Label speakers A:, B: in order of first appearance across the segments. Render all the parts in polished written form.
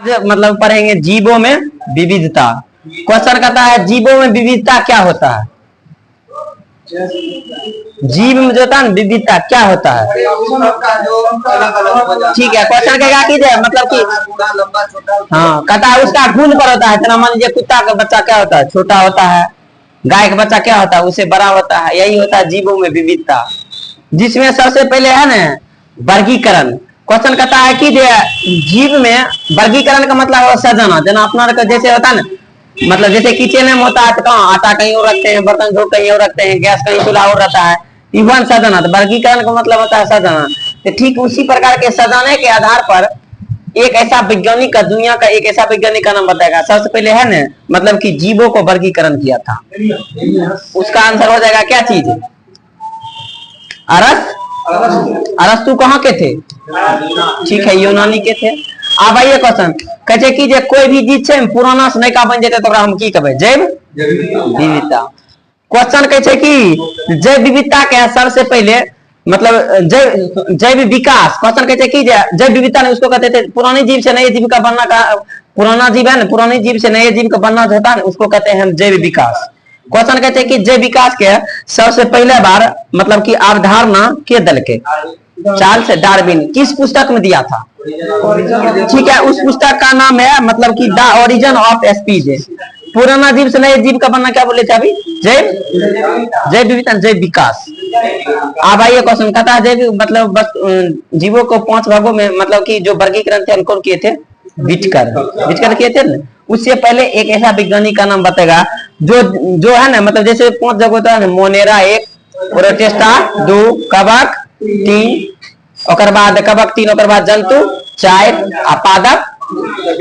A: मतलब पढ़ेंगे जीवों में विविधता। क्वेश्चन कहता है जीवों में विविधता क्या होता है। जीव में जो होता है विविधता क्या होता है। ठीक है, क्वेश्चन कहेगा कि मतलब कि हाँ कहता है उसका गुण पर होता है। जना मान लीजिए कुत्ता का बच्चा क्या होता है, छोटा होता है। गाय का बच्चा क्या होता है, उससे बड़ा होता है। यही होता है जीवों में विविधता, जिसमें सबसे पहले है ना वर्गीकरण। क्वेश्चन कहता है कि जीव में वर्गीकरण का मतलब है सजाना। जना अपना जैसे होता है ना, मतलब जैसे किचन में होता है तो कहाँ आटा कहीं और रखते हैं, बर्तन धो कहीं और रखते हैं, गैस कहीं चूल्हा और रहता है। इवन सजाना, तो वर्गीकरण का मतलब होता है सजाना। तो ठीक उसी प्रकार के सजाने के आधार पर एक ऐसा वैज्ञानिक का, दुनिया का एक ऐसा वैज्ञानिक का नाम बताएगा। सबसे पहले है ना मतलब कि जीवों को वर्गीकरण किया था। उसका आंसर हो जाएगा क्या चीज, अरस्तु कहाँ के थे। ठीक है, यूनानी के थे। अब आइए क्वेश्चन कहे कि जे कोई भी चीज है पुराना से नयका बन जाते तो हम की कहबे, जैव विविधता। क्वेश्चन कहे कि जैव विविधता के सबसे पहले मतलब जैव विकास। क्वेश्चन कहे कि जैव विविधता ने उसको कहते थे पुराने जीव से नए जीव का बनना का, पुराना जीव है ना, पुराने जीव से नए जीव का बनना जो होता है उसको कहते हैं हम जैव विकास। क्वेश्चन कहते हैं कि जैव विकास के सबसे पहले बार मतलब कि अवधारणा के दल के चार्ल्स डार्विन किस पुस्तक में दिया था। ठीक है, उस पुस्तक का नाम है मतलब कि द ओरिजिन ऑफ स्पीसीज। पुराना जीव से नए जीव का बनना क्या बोले थे अभी, जैव विविधता, जैव विकास। अब आइए क्वेश्चन कहता है जैव मतलब बस जीवों को 5 भागों में मतलब कि जो वर्गीकरण थे उनको किए थे विटकर किए थे ना। उससे पहले एक ऐसा वैज्ञानिक का नाम बताएगा जो है ना मतलब जैसे 5 जगह होता है, मोनेरा 1, प्रोटिस्टा 2, कवक 3, ओकर बाद कवक 3, ओकर बाद जंतु 4, पादप।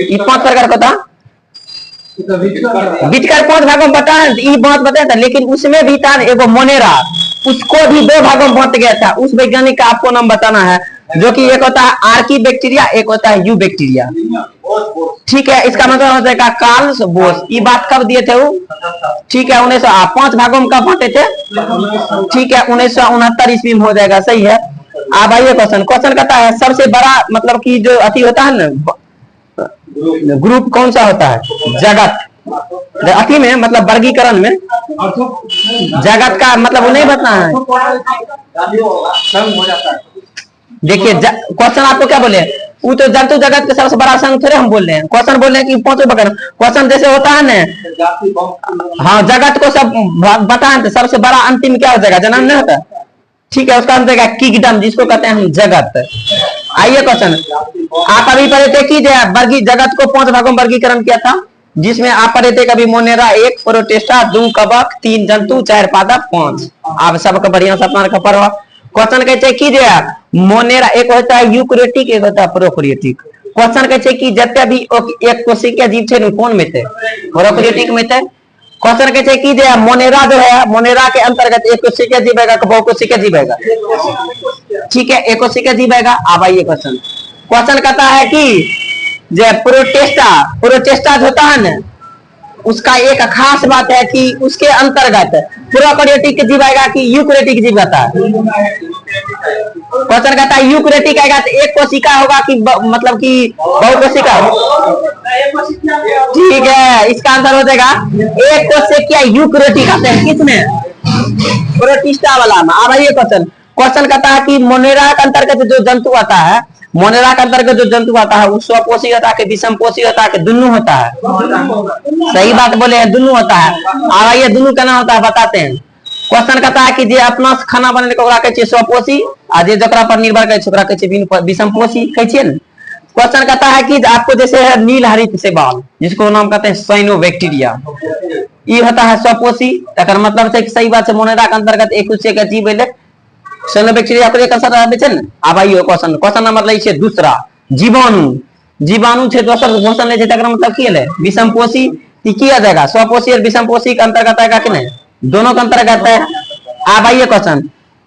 A: ये 5 प्रकार का था। विटकर 5 भागों में बता है, ये बात बताया था। लेकिन उसमें भी था एगो मोनेरा, उसको भी 2 भागों में बांट गया था। उस वैज्ञानिक का आपको नाम बताना है, जो कि एक होता है आर्की बैक्टीरिया, एक होता है यू बैक्टीरिया। ठीक है, इसका मतलब हो जाएगा कार्ल बोस। ये बात कब दिए थे वो, ठीक है 5 भागों में कब बांटे थे। ठीक है, 1969 ईस्वी में हो जाएगा। सही है। अब आइए क्वेश्चन कहता है सबसे बड़ा मतलब कि जो अति होता है ना ग्रुप कौन सा होता है, जगत। अति में मतलब वर्गीकरण में जगत का मतलब वो नहीं बताना है। देखिए क्वेश्चन आपको क्या बोले, वो तो जंतु जगत के सबसे बड़ा संघ थोड़े हम बोल रहे हैं। क्वेश्चन बोल रहे हैं कि 5 बकर। क्वेश्चन जैसे होता है ना, हाँ जगत को सब बताएं तो सबसे बड़ा अंतिम क्या हो जाएगा, जन्म नहीं होता। ठीक है, उसका आंसर किंगडम, जिसको कहते हैं हम जगत। आइए क्वेश्चन आप अभी पढ़े थे कि जगत को 5 भागों में वर्गीकरण किया था, जिसमें आप पढ़े थे कभी मोनेरा 1, प्रोटिस्टा 2, कवक 3, जंतु 4, पादप 5। आप सबका बढ़िया से अपना पढ़ो। क्वेश्चन कहते हैं कि मोनेरा एक होता है यूकैरियोटिक, एक होता है प्रोकैरियोटिक। क्वेश्चन कहते हैं कि जब भी एक कोशिका जीव थे कौन में थे, प्रोकैरियोटिक में थे। क्वेश्चन कहते हैं कि मोनेरा जो है, मोनेरा के अंतर्गत एक कोशिका जीव है कि बहु कोशिका जीव है। ठीक है, एक कोशिका जीव है। अब आइए क्वेश्चन कहता है कि जो प्रोटिस्टा जो होता है ना, उसका एक खास बात है कि उसके अंतर्गत प्रोकैरियोटिक जीव आएगा कि यूकैरियोटिक जीव आता है। क्वेश्चन कहता है यूकैरियोटिक आएगा तो एक कोशिका होगा कि मतलब कि बहु कोशिका। ठीक है, इसका आंसर हो जाएगा एक कोशिका यूकैरियोटिक आते हैं किसमें, प्रोटिस्टा वाला में। अब आइए क्वेश्चन कहता है कि मोनेरा के अंतर्गत जो जंतु आता है, मोनेरा के अंतर्गत जो जंतु आता है वो स्वपोषी होता है कि विषमपोषी होता है कि दोनों होता है। सही बात बोले हैं, दोनों होता है। और आइए दोनों क्या होता है बताते हैं। क्वेश्चन कहता है कि जे अपना खाना बनाने को कहे स्वपोषी, आ जे जकरा पर निर्भर करे विषमपोषी कहे ना। क्वेश्चन कहता है कि आपको जैसे है नील हरित शैवाल, जिसको नाम कहते हैं साइनोबैक्टीरिया, ये होता है स्वपोषी। तकर मतलब से सही बात है, मोनेरा के अंतर्गत एक दूसरे का जीव है साइनोबैक्टीरिया को एक असर रहते हैं ना। अब आइए क्वेश्चन नंबर लै छै दूसरा, जीवाणु छै दोसर क्वेश्चन ले छै, तकर मतलब की है विषमपोषी। की आ जाएगा, स्वपोषी और विषमपोषी के अंतर्गत आएगा कि नहीं, दोनों के अंतर्गत है। अब आइए क्वेश्चन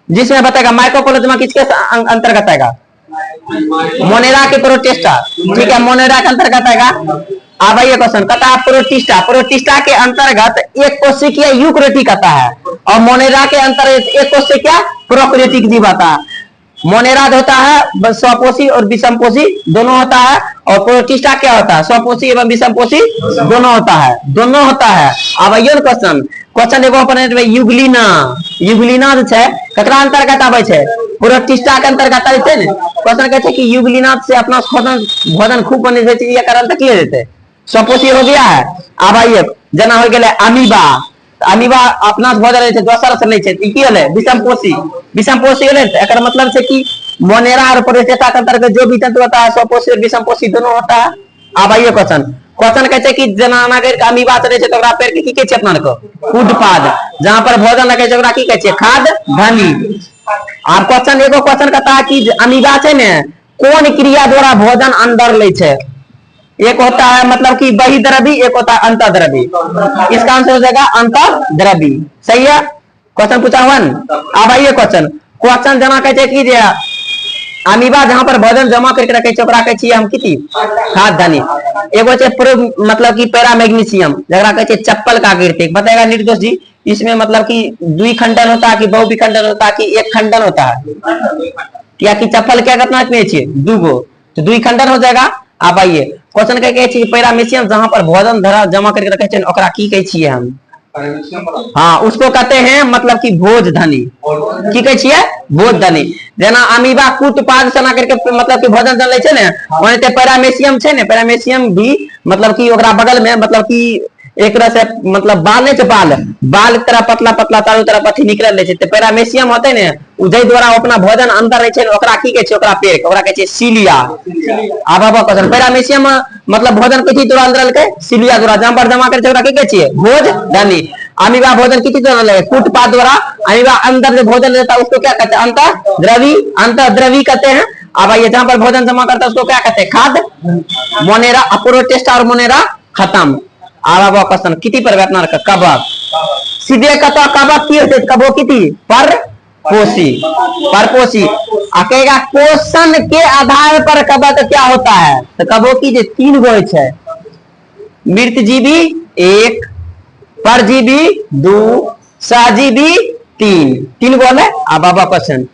A: जिसमें बताएगा माइकोप्लाज्मा किसके अंतर्गत आएगा, मोनेरा के प्रोटिस्टा। ठीक है, मोनेरा के अंतर्गत आएगा। अब आइए क्वेश्चन कहता है प्रोटिस्टा के अंतर्गत एक कोशिकीय यूकैरियोटिक आता है और मोनेरा के अंतर्गत एक कोशिकीय प्रोकैरियोटिक जीव आता है। मोनेराद होता है स्वपोषी और विषमपोषी दोनों होता है, और प्रोटिस्टा क्या होता है, स्वपोषी एवं विषमपोषी दोनों होता है। अब आइयो क्वेश्चन एगो अपन युगलिना, युगलिना जो है ककरा अंतर्गत आवे छे, प्रोटिस्टा के अंतर्गत आवे छे ने। क्वेश्चन कहते कि युगलिना से अपना भोजन खूब बने छे, ये कारण तक ले देते स्वपोषी हो गया है। अब आइए जना हो गेले अमीबा, अमीबा अपना भोजन ले छे, दोसर से ले छे, की होले विषमपोषी, विषमपोषी होले। एकर मतलब से कि मोनेरा और प्रोटिस्टा के अंतर्गत जो भी तंतु होता है स्वपोषी और विषमपोषी दोनों होता है। अब आइए क्वेश्चन कहते कि जना अमीबा से ले छे तो ओकरा पेड़ के की कहै छै अपना को उद्पाद, जहां पर भोजन लगे छै ओकरा की कहै छै खाद धनी। अब क्वेश्चन एगो क्वेश्चन कहता है कि अमीबा छै ने कौन क्रिया द्वारा भोजन अंदर ले छे, एक होता है मतलब कि बहिर्द्रवी, एक होता है अंतर्द्रवी। इसका आंसर हो जाएगा अंतर्द्रवी, सही है। क्वेश्चन पूछा हुआ। अब आइए क्वेश्चन जना कहते कि अमीबा जहां पर भोजन जमा करके रखे छै ओकरा कहै छियै हम किति खाद धनी। एगो छै मतलब कि पैरामैग्नीशियम जकरा कहै छै चप्पल का आकृति, बताएगा निर्दोष जी इसमें मतलब कि द्विखंडन होता है कि बहुविखंडन होता है कि एक खंडन होता है, क्या कि चप्पल क्या कितना में छियै दूगो, तो द्विखंडन हो जाएगा। अब आइए क्वेश्चन कहै छै पैरामीशियम जहां पर भोजन धरा जमा करके रखे छै ओकरा की कहै छियै हम, हाँ उसको कहते हैं मतलब कि भोज धनी, की कहै छियै भोज धनी। जेना अमीबा कूटपाद से ना करके मतलब कि भोजन जन ले छै ने, ओनाहिते पैरामीशियम छै ने, पैरामीशियम भी मतलब कि ओकरा बगल में मतलब कि एक तरह से मतलब बाल नहीं बाल बाल तरह पतला पतला चारों तरफ अथी निकल ले छै, तो पैरामीशियम होते ने जै द्वारा अपना भोजन अंदर रहे छै ओकरा की कहै छै, ओकरा पेड़ ओकरा कहै छै सिलिया। आब क्वेश्चन पैरामीशियम मतलब भोजन किथि द्वारा अंदर के सिलिया द्वारा जहां पर जमा करे छै ओकरा की कहै छै भोज धनी। अमीबा भोजन किथि द्वारा ले कूटपाद द्वारा, अमीबा अंदर जो भोजन लेता है उसको क्या कहते हैं अंतर्द्रवी, अंतर्द्रवी कहते हैं। अब ये जहां पर भोजन जमा करता है उसको क्या कहते हैं खाद। मोनेरा प्रोटिस्टा और मोनेरा खत्म। आब क्वेश्चन किति पर अपना कबक सीधे कत कबक की होते कबो किति परपोषी, परपोषी कहेगा क्वेश्चन के आधार पर कबक क्या होता है, तो कबो की जो तीन गो है मृतजीवी एक, परजीवी दो, सहजीवी तीन, तीन गो है। अब बाबा क्वेश्चन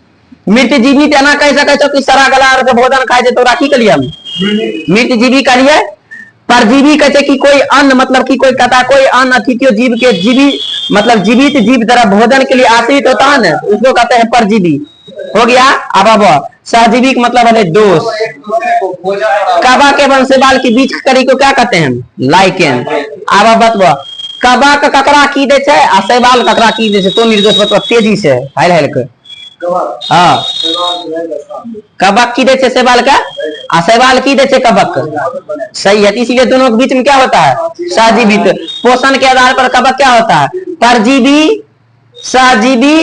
A: मृतजीवी तेना कह सके छो कि सड़ा गला के भोजन खाए तो राखी के लिए हम मृतजीवी करिए। परजीवी कहते कि कोई अन्न मतलब कि कोई कहता कोई अन्न अतिथियों जीव के जीवी मतलब जीवित जीव तरह भोजन के लिए आश्रित होता है ना उसको कहते हैं परजीवी, हो गया। अब सहजीवी मतलब है दोष। कबा के वंशवाल के बीच करी को क्या कहते हैं लाइकेन। अब बतबो कबा का ककरा की दे छै आ शैवाल ककरा की दे छै, तो निर्दोष बतबो तेजी से हाल हाल के। हाँ कबक की दे छै शैवाल का आ शैवाल की दे छै कबक, सही है। इसीलिए दोनों के बीच में क्या होता है सहजीवी। पोषण के आधार पर कबक क्या होता है परजीवी, सहजीवी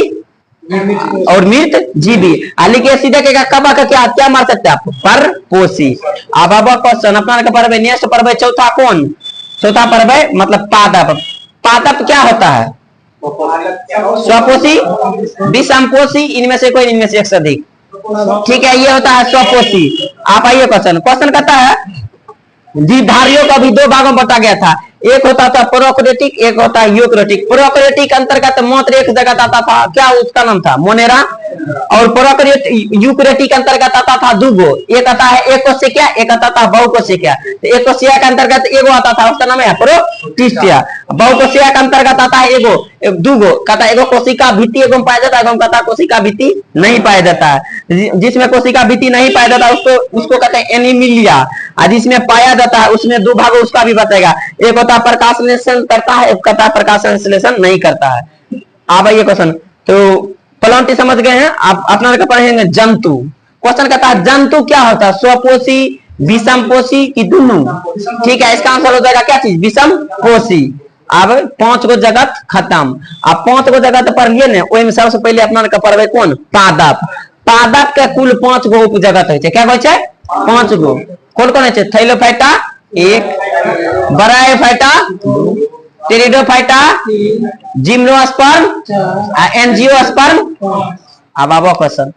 A: और मृत जीवी। लिखिए सीधे कहेगा कबक क्या क्या मार सकते हैं आप परपोषी। अब क्वेश्चन अपना पढ़वे नेक्स्ट पढ़वे चौथा कौन, चौथा पढ़वे मतलब पादप। पादप क्या होता है स्वपोषी, विषमपोषी, इनमें से कोई इनमें से एक से अधिक, ठीक है ये होता है स्वपोषी। आप आइए क्वेश्चन क्वेश्चन कहता है जीवधारियों का भी दो भागों में बांटा गया था, एक होता था प्रोकैरियोटिक एक होता है यूकैरियोटिक। प्रोकैरियोटिक अंतर्गत मात्र एक जगह आता था, क्या उसका नाम था मोनेरा, और यूकैरियोटिक अंतर्गत आता था दूगो, एक आता है एक कोशिका एक आता था बहुकोशिका। तो एक कोशिका के अंतर्गत एगो आता था उसका नाम है प्रोटिस्टा, बहुकोशिका के अंतर्गत आता है एगो दूगो, कहता है एगो कोशिका भित्ति एगो पाया जाता है, एगो कहता है कोशिका भित्ति नहीं पाया जाता है। जिसमें कोशिका भित्ति नहीं पाया जाता है उसको कहते हैं एनीमिलिया, और जिसमें पाया जाता है उसमें दो भागों उसका भी बताएगा, एक होता है प्रकाश संश्लेषण करता है, एक कहता है प्रकाश संश्लेषण नहीं करता है। अब ये क्वेश्चन तो प्लांट समझ गए हैं। आप अपना पढ़ेंगे जंतु। क्वेश्चन कहता है जंतु क्या होता है स्वपोषी, विषमपोषी की दोनों, ठीक है। इसका आंसर हो जाएगा क्या चीज विषमपोषी। अब 5 गो जगत खत्म। अब 5 गो जगत पढ़िए ने, ओहि में सबसे पहले अपना पढ़वे कौन पादप। पादप के कुल 5 गो उप जगत है, क्या होय छै 5 गो। कौन कौन है थैलोफाइटा एक, ब्रायोफाइटा, टेरिडोफाइटा, जिम्नोस्पर्म, एंजियोस्पर्म। अब आबो क्वेश्चन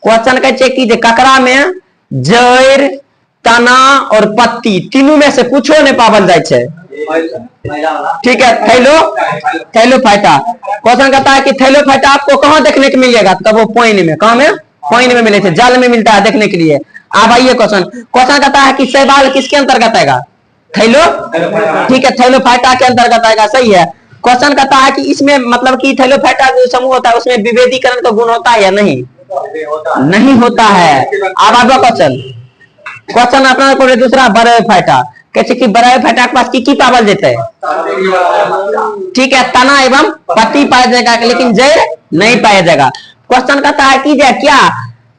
A: क्वेश्चन कहै छै कि जे ककरा में जड़, तना और पत्ती तीनों में से कुछो नहीं पावल जाय छै, ठीक है। थैलोफाइटा। क्वेश्चन कहता है कि थैलोफाइटा आपको कहां देखने को मिलेगा, तब वो पॉइंट में कहां में पानी में मिले थे, जल में मिलता है देखने के लिए। अब आइए क्वेश्चन कहता है कि शैवाल किसके अंतर्गत आएगा? थैलो, ठीक है, थैलोफाइटा के अंतर्गत आएगा, सही है। क्वेश्चन कहता है कि इसमें मतलब कि थैलोफाइटा जो समूह होता है उसमें विभेदीकरण का गुण होता है या नहीं? नहीं होता है। अब आपका क्वेश्चन अपना को दूसरा बरायोफाइटा, कैसे कि बरायोफाइटा के पास की पावल देते हैं? ठीक है, तना एवं पत्ती पाया जाएगा, लेकिन जड़ नहीं पाया जाएगा। क्वेश्चन कहता है कि क्या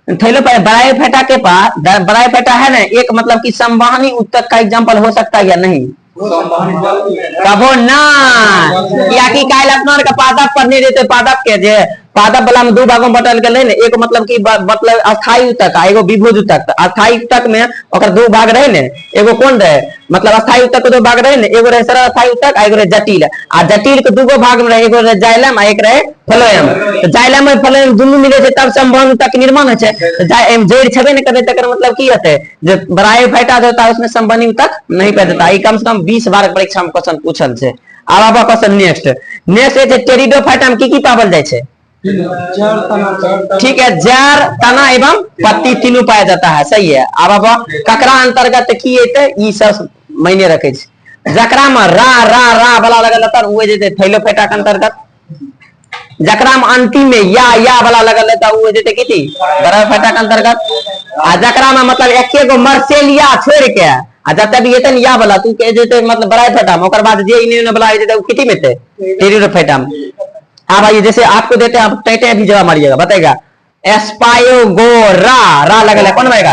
A: बरायोफाइटा के पास, बरायोफाइटा है ना, एक मतलब कि संवहनी उत्तक का एग्जांपल हो सकता है या नहीं? कबो ना, या कि काल अपना का पादप पढ़ने देते, पादप के जे पादप वाला में दो भागों में बटल गए, एक मतलब कि मतलब अस्थायी उत्तक, एगो विभुज उत्तक। अस्थायी उत्तक में ओकर दो भाग रहे ने, एगो कौन रहे मतलब अस्थायी उत्तक के दो भाग रहे ने, एगो रहे सरल अस्थायी उत्तक, एगो रहे जटिल। आ जटिल के दूगो भाग में रहे, एगो रहे जाइलम, एक रहे फ्लोएम। तो जाइलम और फ्लोएम दुनू मिले छै तब संवहन उत्तक के निर्माण होय छै। जड़ छबे नहीं करे तकर मतलब की होते, जो बरायोफाइटा होता है उसमें संवहनी उत्तक नहीं पैदा होता। ये कम से कम 20 बार परीक्षा में क्वेश्चन पूछल छै। अब आबा क्वेश्चन नेक्स्ट है टेरिडोफाइटा में की पावल जाय छै? ठीक है, जड़, तना एवं पत्ती तीनों पाया जाता है, सही है। अब ककरा अंतर्गत की हेते ई सब मायने रखे छै। जकरा में रा रा रा वाला लगल रहता है वो जेते थैलोफाइटा के अंतर्गत। जकरा में अंतिम में या वाला लगल रहता है वो जेते की बरायोफाइटा के अंतर्गत। आ जकरा में मतलब एके गो मर्सेलिया छोड़ के आ जब भी एतन या वाला तू के जेते मतलब बरायोफाइटा में, ओकर बाद जे इने वाला जेते वो किती में थे? टेरिडोफाइटा में। हाँ भाई, जैसे आपको देते हैं, आप टैटे भी जवाब मारिएगा, बताएगा एस्पायोगोरा, रा लगल है, कौन में?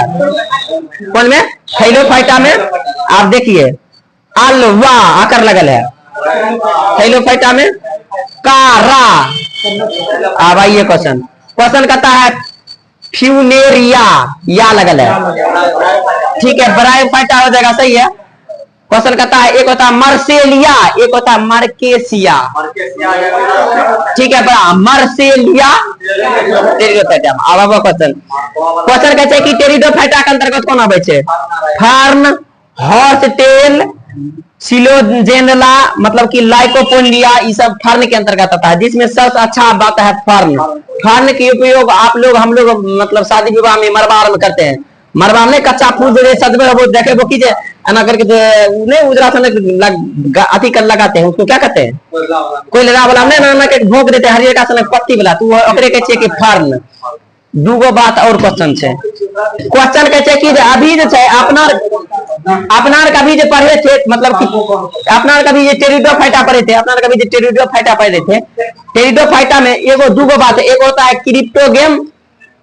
A: कौन में? थैलोफाइटा में। आप देखिए अलवा आकर लगल है थैलोफाइटा में, कारा। अब आइए क्वेश्चन कहता है फ्यूनेरिया, या लगल है, ठीक है, बरायोफाइटा हो जाएगा, सही है। क्वेश्चन कहता है एक होता है मर्सेलिया, एक होता है मर्केसिया, ठीक है, मर्सेलिया टेरिडोफाइटा। अब क्वेश्चन कहते हैं कि टेरिडोफाइटा के अंतर्गत कौन आवे छै? फर्न, हॉर्सटेल, सिलोजेनला, मतलब कि लाइकोपोडिया, ये सब फर्न के अंतर्गत आता है। जिसमें सबसे अच्छा बात है फर्न। फर्न के उपयोग आप लोग, हम लोग मतलब शादी विवाह में मरबा में करते हैं। मरबा में कच्चा फूल जो सजवे वो देखे वो कीजिए एना करके नहीं उजरा सन अथी कर लगाते हैं, उसको क्या कहते हैं? कोई लगा वाला नहीं ना के भोग देते हरियर का सन पत्ती वाला, तू ओकरे के छै कि फर्न। दूगो बात और क्वेश्चन छै। क्वेश्चन कहै छै कि अभी जे छै अपनार कभी जे पढ़े थे, मतलब कि अपनार कभी जे टेरिडोफाइटा पढ़े थे, अपनार कभी जे टेरिडोफाइटा पढ़े थे, टेरिडोफाइटा में एगो दूगो बात है, एक होता है क्रिप्टोगेम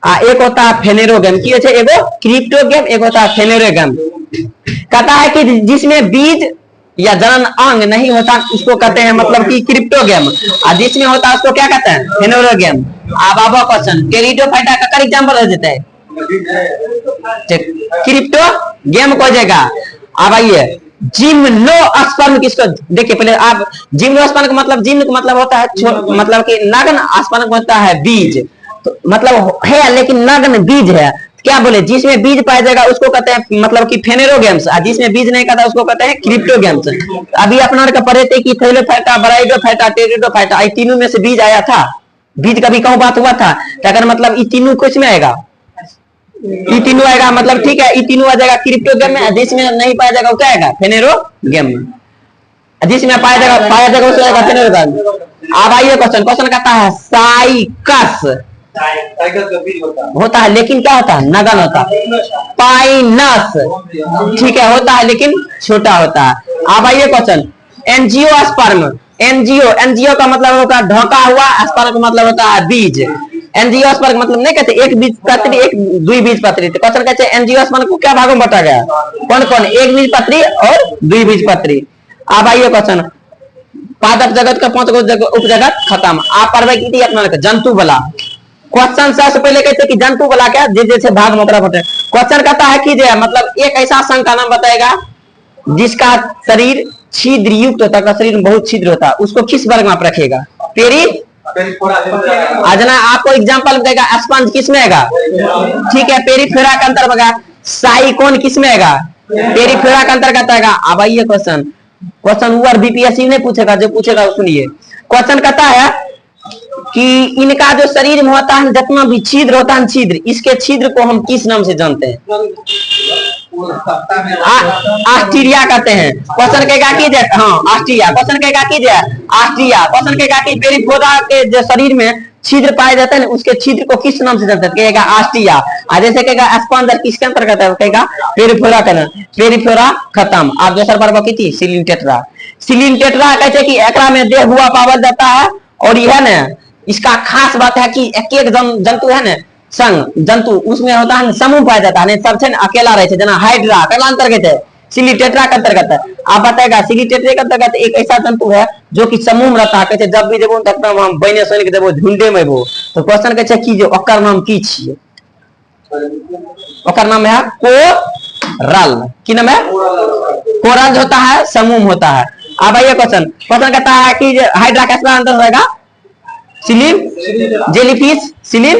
A: आ एक होता है फेनेरोगेम। की है एगो क्रिप्टोगेम, एक होता है फेनेरोगेम। कहता है कि जिसमें बीज या जनन अंग नहीं होता उसको कहते हैं मतलब कि क्रिप्टोगेम, और जिसमें होता है उसको क्या कहते हैं? फेनेरोगेम। अब क्वेश्चन टेरिडोफाइटा का एग्जांपल हो जाता है क्रिप्टोगेम को जगह। अब आइए जिम्नोस्पर्म किसको देखिए पहले आप। जिम्नोस्पर्म का मतलब, जिम्न का मतलब होता है मतलब कि नग्न, स्पर्म का होता है बीज, तो मतलब है लेकिन नग्न बीज है। क्या बोले? जिसमें बीज पाया जाएगा उसको कहते हैं मतलब कि फेनेरोगेम्स, और जिसमें बीज नहीं कहता उसको कहते हैं क्रिप्टोगेम्स। अभी अपना पढ़े थे कि थैलोफाइटा, बरायोफाइटा, टेरिडोफाइटा, ये तीनों में से बीज आया था। बीज का भी कहूं बात हुआ था, अगर मतलब ये तीनों कुछ में आएगा, ये तीनों आएगा मतलब ठीक है, ये तीनों आ जाएगा क्रिप्टोगेम में। जिसमें नहीं पाया जाएगा वो क्या आएगा? फेनेरोगेम में। जिसमें पाया जाएगा उसको आएगा फेनेरोगेम। अब आइए क्वेश्चन कहता है साइकस होता है लेकिन क्या होता है? नगन होता है। पाइनस, ठीक है, होता है लेकिन छोटा होता है। अब आइए क्वेश्चन एंजियोस्पर्म। एंजियो का मतलब होता है ढका हुआ, स्पर्म का मतलब होता है बीज। एंजियोस्पर्म मतलब नहीं कहते एक बीज पत्री, एक द्विबीज पत्री। तो क्वेश्चन कहते हैं एंजियोस्पर्म को क्या भागों में बांटा गया? कौन कौन? एक बीज पत्री और द्विबीज पत्री। अब आइए क्वेश्चन पादप जगत का 5 गो उपजगत खत्म। आप पढ़वे की अपना जंतु वाला क्वेश्चन सबसे पहले कहते कि जंतु वाला क्या जैसे भाग में क्वेश्चन कहता है कि मतलब एक ऐसा संघ का नाम बताएगा जिसका शरीर छिद्र युक्त होता है, शरीर में बहुत छिद्र होता है, उसको किस वर्ग में आप रखेगा? पेरी। आजना आपको एग्जांपल देगा, स्पंज किस में आएगा? ठीक है, पेरीफेरा का अंतर्गत आएगा। साइकोन किस में आएगा? पेरीफेरा का अंतर्गत आएगा। अब आइए क्वेश्चन हुआ बीपीएससी नहीं पूछेगा, जो पूछेगा सुनिए। क्वेश्चन कहता है कि इनका जो शरीर में होता है जितना भी छिद्र होता है छिद्र, इसके छिद्र को हम किस नाम से जानते हैं? आस्ट्रिया कहते हैं। क्वेश्चन कहेगा कि हाँ आस्ट्रिया, क्वेश्चन कहेगा कि आस्ट्रिया, क्वेश्चन कहेगा कि पेरिफेरा के जो शरीर में छिद्र पाए जाते हैं उसके छिद्र को किस नाम से जानते हैं? कहेगा आस्ट्रिया। जैसे कहेगा स्पॉन्जर किसके अंतर्गत है? कहेगा पेरिफेरा का नाम, पेरिफेरा खत्म। आप दूसरा बार की थी सिलिंटेट्रा। सिलिंटेट्रा कहते कि एकरा में देह हुआ पावल जाता है, और यह न इसका खास बात है कि एक एक जंतु है ना संग जंतु उसमें होता है समूह पाया जाता है, सब अकेला रहे जना हाइड्रा कला अंतर्गत है, सिलिटेट्रा का अंतर्गत है। आप बताएगा सिलिटेट्रा के अंतर्गत एक ऐसा जंतु है जो कि समूह में रहता है, कहते जब भी देबो तब हम बहने सोने के देबो झुंडे में वो। तो क्वेश्चन कहते कि जो ओकर नाम की छिए? ओकर नाम है कोरल। की नाम है? कोरल होता है समूह होता है। अब आइए क्वेश्चन, क्वेश्चन कहता है कि हाइड्रा का अंतर रहेगा सिलिम, जेलीफिश सिलिम,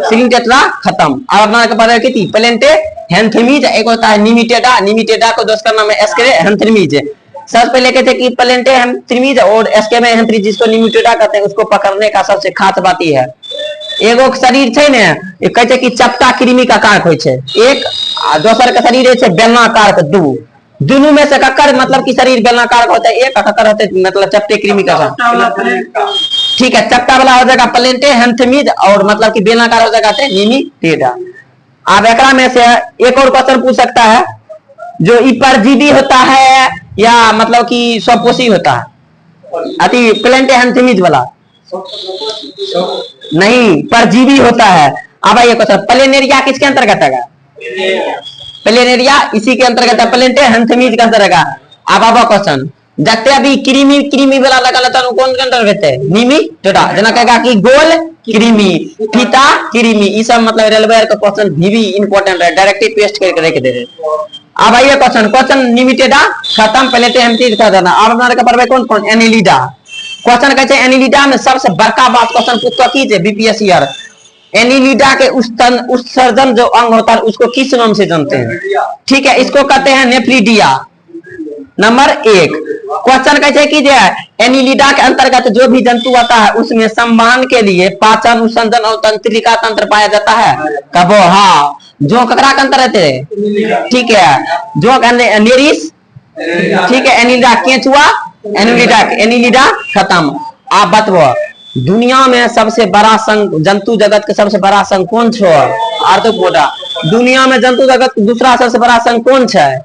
A: सिलिंटेट्रा खत्म। अब अपना पता है कि प्लेंटे हैंथेमीज, एक होता है निमिटेडा, निमिटेडा को दोस्त का नाम है एस्केरे हैंथेमीज। सबसे पहले कहते हैं कि प्लेंटे हैंथेमीज और एस्केरे हैंथेमीज जिसको निमिटेडा कहते हैं उसको पकड़ने का सबसे खास बात यह है एगो शरीर है ने कहते कि चपटा कृमि का कारक होय छे एक, दोसर का शरीर है बेलनाकार के दू, दोनों में से कक्कर मतलब कि शरीर बेलनाकार होता है, एक कक्कर होता है मतलब चपटे कृमि का। ठीक है, चपटा वाला हो जाएगा प्लेंटे हैंथेमीज और मतलब कि बेलनाकार हो जाएगा निमिटेडा। अब एकरा में से एक और क्वेश्चन पूछ सकता है, जो परजीवी होता है या मतलब कि स्वपोषी होता है? अति प्लेंटे हैंथेमीज वाला नहीं, परजीवी होता है। अब आइए क्वेश्चन, प्लेनेरिया किसके अंतर्गत है? प्लेनेरिया इसी के अंतर्गत है, प्लेंटे हैंथेमीज के अंतर्गत। अब आवा क्वेश्चन, जते अभी कृमि कृमि वाला लगा लेता है कौन के अंतर्गत है? निमिटेडा। जना कहेगा कि गोल कृमि, फीता कृमि, ये सब मतलब रेलवे का क्वेश्चन भी इंपॉर्टेंट है, डायरेक्टली पेस्ट करके रख दे रहे। अब आइए क्वेश्चन, क्वेश्चन निमिटेडा खत्म, प्लेंटे हैंथेमीज का देना। अब हमारे का पढ़वे कौन कौन? एनिलिडा। क्वेश्चन कहते हैं एनिलिडा में सबसे बड़का बात क्वेश्चन पूछता कीजिए बीपीएससी आर, एनिलिडा के उत्सर्जन जो अंग होता है उसको किस नाम से जानते हैं? ठीक है, इसको कहते हैं नेफ्लिडिया। नंबर एक। क्वेश्चन कहते हैं कि एनिलिडा के अंतर्गत जो भी जंतु आता है उसमें संवहन के लिए पाचन, उत्सर्जन और तंत्रिका तंत्र पाया जाता है। कबो हाँ, जो ककरा के अंतर रहते हैं? ठीक है, जो नेरिस, ठीक है, एनिलिडा केंचुआ, एनिलिडा खत्म। आप बतबो दुनिया में सबसे बड़ा संघ, जंतु जगत के सबसे बड़ा संघ कौन छो? आर्थ्रोपोडा। दुनिया में जंतु जगत दूसरा सबसे बड़ा संघ कौन है?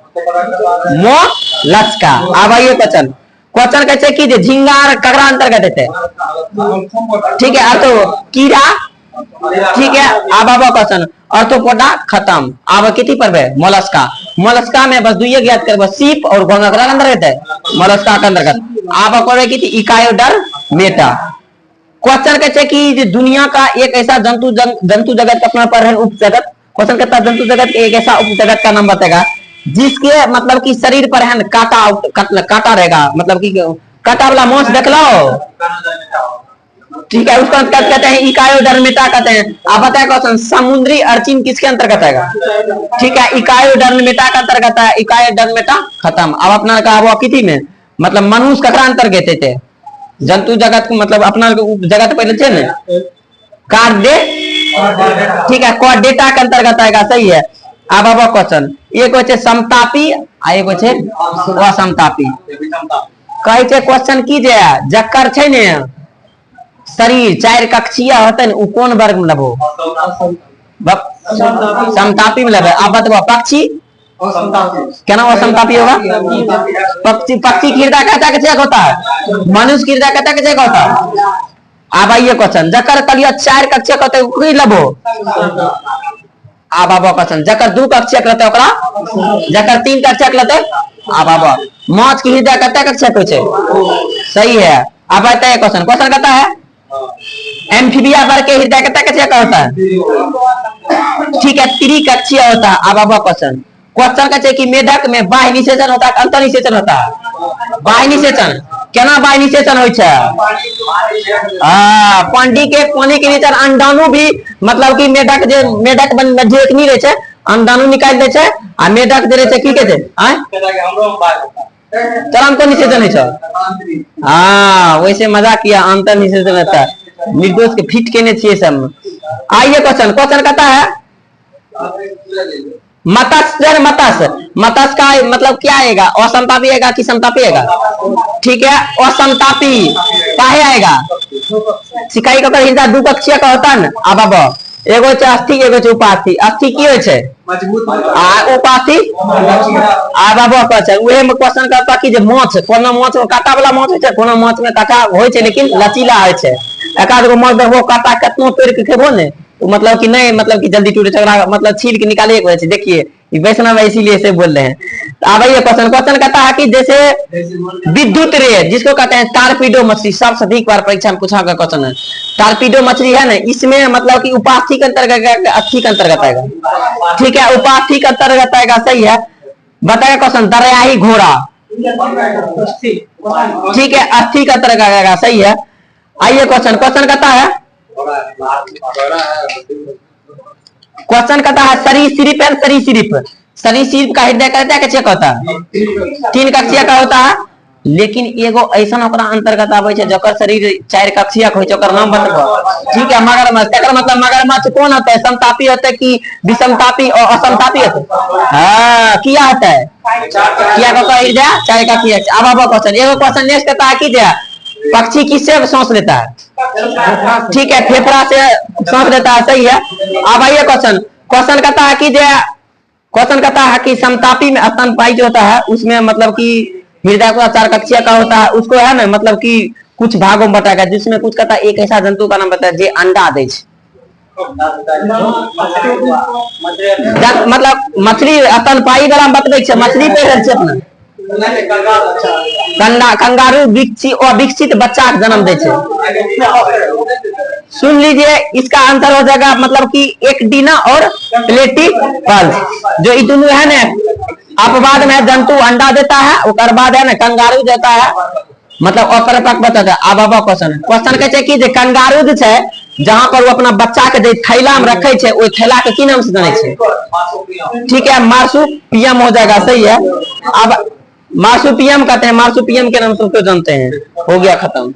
A: मोलस्का। अब आइए क्वेश्चन, क्वेश्चन कैसे की झिंगार ककरा अंतर्गत है? ठीक है, तो कीड़ा। ठीक है, अब आवा क्वेश्चन, आर्थ्रोपोडा खत्म। अब कितनी पर है? मोलस्का। मोलस्का में बस दुइये ज्ञात कर, सीप और घोंगा ककरा अंतर्गत है? मोलस्का के अंतर्गत। आप पर की इकायोडर्मेटा। क्वेश्चन कहते हैं कि दुनिया का एक ऐसा जंतु जगत का अपना पर है उप जगत। क्वेश्चन कहता है जंतु जगत के एक ऐसा उप जगत का नाम बताएगा जिसके मतलब कि शरीर पर है काटा रहेगा, मतलब कि काटा वाला मांस देख लो। ठीक है, उसको कहते हैं इकायोडर्मेटा कहते हैं। आप बताए क्वेश्चन, समुद्री अर्चिन किसके अंतर्गत आएगा? ठीक है, इकायोडर्मेटा का अंतर्गत है, इकायोडर्मेटा खत्म। अब अपना का वो किसी में मतलब मनुष्य ककरा अंतर्गत थे? जंतु जगत मतलब अपना जगत पहले थे ना कार्डे। ठीक है, कोर्डेटा के अंतर्गत आएगा, सही है। अब अब क्वेश्चन, एक होचे समतापी आ एक होचे असमतापी। कहे छे क्वेश्चन की जे जक्कर छे ने शरीर चार कक्षीय होते उ कोन वर्ग में लबो? समतापी में लबे। अब बतबो पक्षी क्या नाम असमतापी होगा? पक्षी, पक्षी की हृदय कहता के चेक होता है, मनुष्य की हृदय कहता के चेक होता है। अब आइए क्वेश्चन, जकर कलिया चार कक्षक होते कोई लबो? अब आबो क्वेश्चन, जकर दू कक्षक रहते ओकरा, जकर तीन कक्षक रहते। अब आबो माछ की हृदय कहता कक्षक होय छे, सही है। अब आता है क्वेश्चन, क्वेश्चन कहता है एम्फीबिया वर्ग के हृदय कहता के चेक होता है? ठीक है, त्रिकक्षीय होता है। अब आबो क्वेश्चन, क्वेश्चन कहते हैं कि मेढक में बाह्य निषेचन होता है, अंतर निषेचन होता है? बाह्य निषेचन केना बाह्य निषेचन होय छे? पंडी के पानी के भीतर अंडाणु भी मतलब कि मेढक जे मेढक बन जे नहीं रहे छे अंडाणु निकाल दे छे आ मेढक जे रहे छे की कहते हैं तरंग को निषेचन है। हाँ, वैसे मजाक किया, अंतर निषेचन होता है। निर्दोष के फिट केने चाहिए सब। आइए क्वेश्चन कहता है मत्स्य मत्स्य का मतलब क्या आएगा? असमतापी आएगा कि समतापी आएगा? ठीक है, असमतापी काहे आएगा? सिकाई का हिंसा दू कक्षीय का होता है अब एगो अस्थि एगो उपास्थि। अस्थि की होय छे आ उपास्थि उहे में क्वेश्चन करता कि जे माछ कोनो माछ में कांटा वाला माछ होय छे, कोनो माछ में कांटा होय छे लेकिन लचीला होय छे। एकाध गो माछ देखो कांटा कितना तोड़ के खेबो ने तो मतलब कि नहीं, मतलब कि जल्दी टूटे झगड़ा मतलब छील के निकाले एक वजह। देखिए वैष्णव इसीलिए से बोल रहे हैं। अब ये क्वेश्चन कहता है कि जैसे विद्युत रे जिसको कहते हैं टारपीडो मछली, सबसे अधिक बार परीक्षा में पूछा गया क्वेश्चन है। टारपीडो मछली है ना, इसमें मतलब कि उपास्थि के अंतर्गत अस्थि के अंतर्गत आएगा। ठीक है, उपास्थि के अंतर्गत आएगा, सही है। बताएगा क्वेश्चन दरियाई घोड़ा, ठीक है, अस्थि के अंतर्गत आएगा, सही है। आइए क्वेश्चन कहता है सरीसृप है, सरीसृप का हृदय कहता है कि चेक होता है 3 कक्षीय का होता है, लेकिन एगो ऐसा ओकरा अंतर्गत आवे छे जकर शरीर 4 कक्षीय होय छे, ओकर नाम बताओ। ठीक है, मगरमच्छ। एकर मतलब मगरमच्छ कौन होता है? समतापी होता है कि विषमतापी और असमतापी होता है? हां, किया होता है किया का हृदय 4 कक्षीय। अब क्वेश्चन एगो क्वेश्चन नेक्स्ट कहता है कि जे पक्षी किससे सांस लेता है? ठीक है, फेफड़ा से सांस लेता है, सही है। अब आइए क्वेश्चन कहता है कि समतापी में स्तनपायी जो होता है उसमें मतलब कि हृदय को 4 कक्षीय का होता है, उसको है ना मतलब कि कुछ भागों में बताएगा, जिसमें कुछ कहता है एक ऐसा जंतु का नाम बताया जो अंडा दे। मतलब मछली स्तनपायी वाला बतबै छे, मछली पे रहल छे अपना कंगारू विकसित बच्चा का जन्म दे। सुन लीजिए, इसका आंसर हो जाएगा मतलब कि एक्टिना और प्लेटिपल्स। जो दोनों है ना अपवाद में जंतु अंडा देता है, उसके बाद है ना कंगारू देता है, मतलब अपरपक बताता है। अब क्वेश्चन कहते हैं कि जे कंगारू जे छे जहां पर वो अपना बच्चा के थैला में रखे छे, ओई थैला के की नाम से जाने छे? ठीक है, मार्सुपियम हो जाएगा, सही है। अब मार्सुपियम कहते हैं, मार्सुपियम के नाम से उसको जानते हैं। हो गया खत्म।